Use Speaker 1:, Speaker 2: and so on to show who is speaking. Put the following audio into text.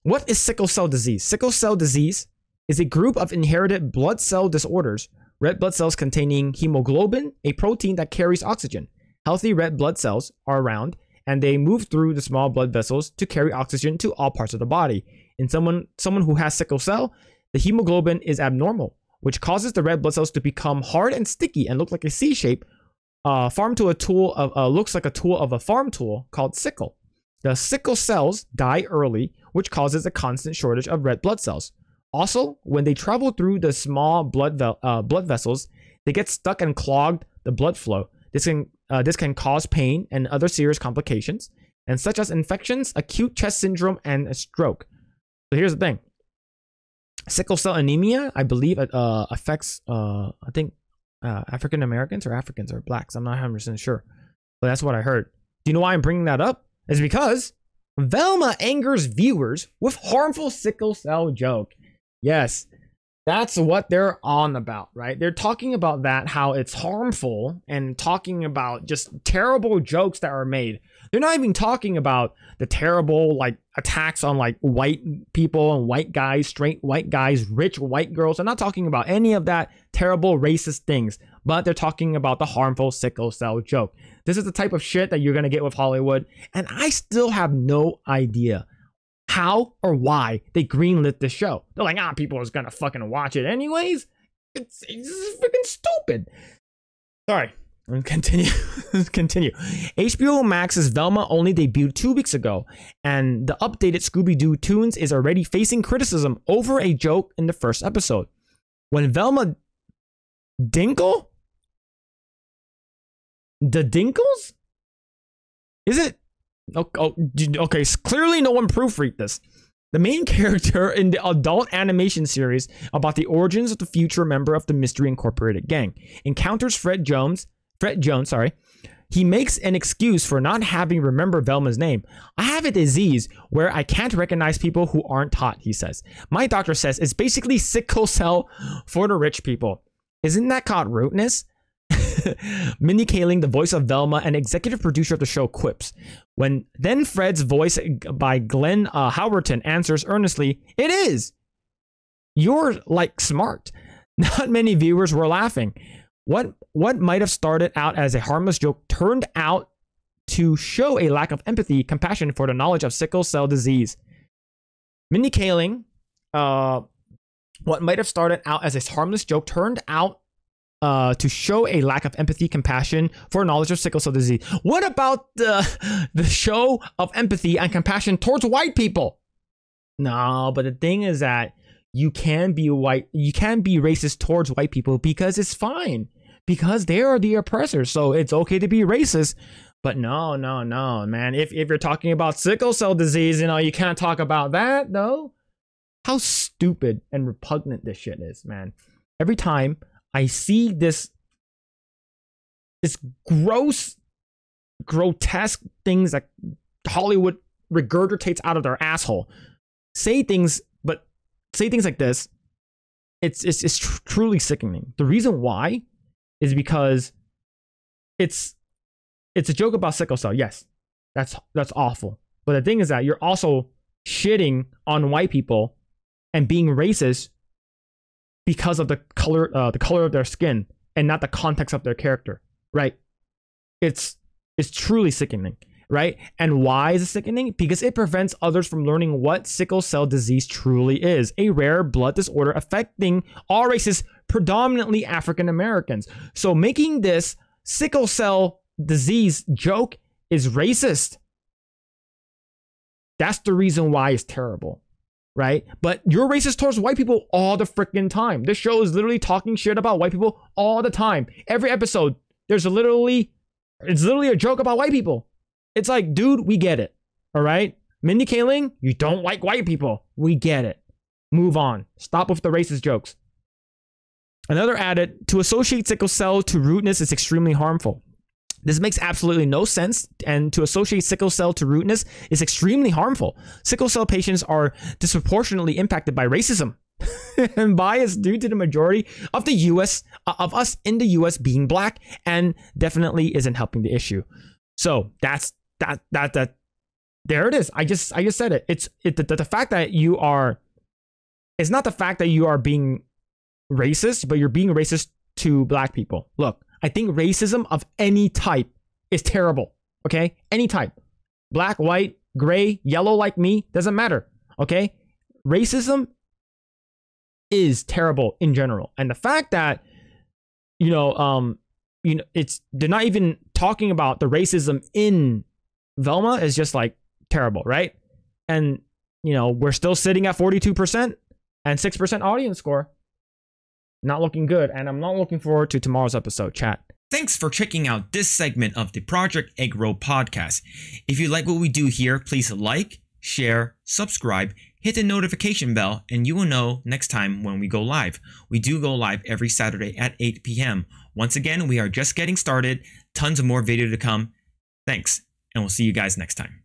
Speaker 1: What is sickle cell disease? Sickle cell disease is a group of inherited blood cell disorders. Red blood cells containing hemoglobin, a protein that carries oxygen. Healthy red blood cells are around and they move through the small blood vessels to carry oxygen to all parts of the body. In someone who has sickle cell, the hemoglobin is abnormal, which causes the red blood cells to become hard and sticky and look like a C shape. Looks like a tool of a farm tool called sickle. The sickle cells die early, which causes a constant shortage of red blood cells. Also, when they travel through the small blood vessels, they get stuck and clog the blood flow. This can cause pain and other serious complications, and such as infections, acute chest syndrome, and a stroke. So here's the thing: sickle cell anemia, I believe, affects African Americans or blacks. I'm not 100% sure, but that's what I heard. Do you know why I'm bringing that up? It's because Velma angers viewers with harmful sickle cell joke. Yes, that's what they're on about, right? They're talking about that, how it's harmful, and talking about just terrible jokes that are made. They're not even talking about the terrible like attacks on like white people and white guys, straight white guys, rich white girls. They're not talking about any of that terrible racist things, but they're talking about the harmful sickle cell joke. This is the type of shit that you're going to get with Hollywood. And I still have no idea how or why they greenlit this show. They're like, people are going to fucking watch it anyways. It's freaking stupid. Sorry. Continue. HBO Max's Velma only debuted 2 weeks ago, and the updated Scooby-Doo Toons is already facing criticism over a joke in the first episode. When Velma Dinkle? The Dinkles? Is it? Okay, clearly no one proofread this. The main character in the adult animation series about the origins of the future member of the Mystery Incorporated gang encounters Fred Jones, he makes an excuse for not having remembered Velma's name. I have a disease where I can't recognize people who aren't hot, he says. My doctor says it's basically sickle cell for the rich people. Isn't that called rudeness? Mindy Kaling, the voice of Velma and executive producer of the show, quips. Then Fred's voice by Glenn Howerton answers earnestly, "It is. You're like smart." Not many viewers were laughing. What might have started out as a harmless joke turned out to show a lack of empathy, compassion for the knowledge of sickle cell disease. Mindy Kaling, what might have started out as a harmless joke turned out to show a lack of empathy, compassion for knowledge of sickle cell disease. What about the show of empathy and compassion towards white people? No, but the thing is that you can be racist towards white people because it's fine, because they are the oppressors, so it's okay to be racist. But no, man. If you're talking about sickle cell disease, you can't talk about that, though. How stupid and repugnant this shit is, man. Every time I see this gross, grotesque things that Hollywood regurgitates out of their asshole, say things like this, it's truly sickening. The reason why is because it's a joke about sickle cell. Yes, that's awful. But the thing is that you're also shitting on white people and being racist because of the color of their skin and not the context of their character, right? It's truly sickening, right? And why is it sickening? Because it prevents others from learning what sickle cell disease truly is, a rare blood disorder affecting all races, predominantly African Americans. So making this sickle cell disease joke is racist. That's the reason why it's terrible, right? But you're racist towards white people all the freaking time. This show is literally talking shit about white people all the time. Every episode, it's literally a joke about white people. It's like, dude, we get it. All right? Mindy Kaling, you don't like white people. We get it. Move on. Stop with the racist jokes. Another added, to associate sickle cell to rudeness is extremely harmful. This makes absolutely no sense, and to associate sickle cell to rudeness is extremely harmful. Sickle cell patients are disproportionately impacted by racism and bias due to the majority of of us in the US being black, and definitely isn't helping the issue. So that's There it is. I just said it. The fact that you are, it's not the fact that you are being racist, but you're being racist to black people. Look, I think racism of any type is terrible. Okay? Any type. Black, white, gray, yellow like me, doesn't matter. Okay? Racism is terrible in general. And the fact that, it's, they're not even talking about the racism in Velma is just like terrible, right? And, we're still sitting at 42% and 6% audience score. Not looking good. And I'm not looking forward to tomorrow's episode, chat.
Speaker 2: Thanks for checking out this segment of the Project Egg Roll podcast. If you like what we do here, please like, share, subscribe, hit the notification bell, and you will know next time when we go live. We do go live every Saturday at 8 p.m. Once again, we are just getting started. Tons of more video to come. Thanks, and we'll see you guys next time.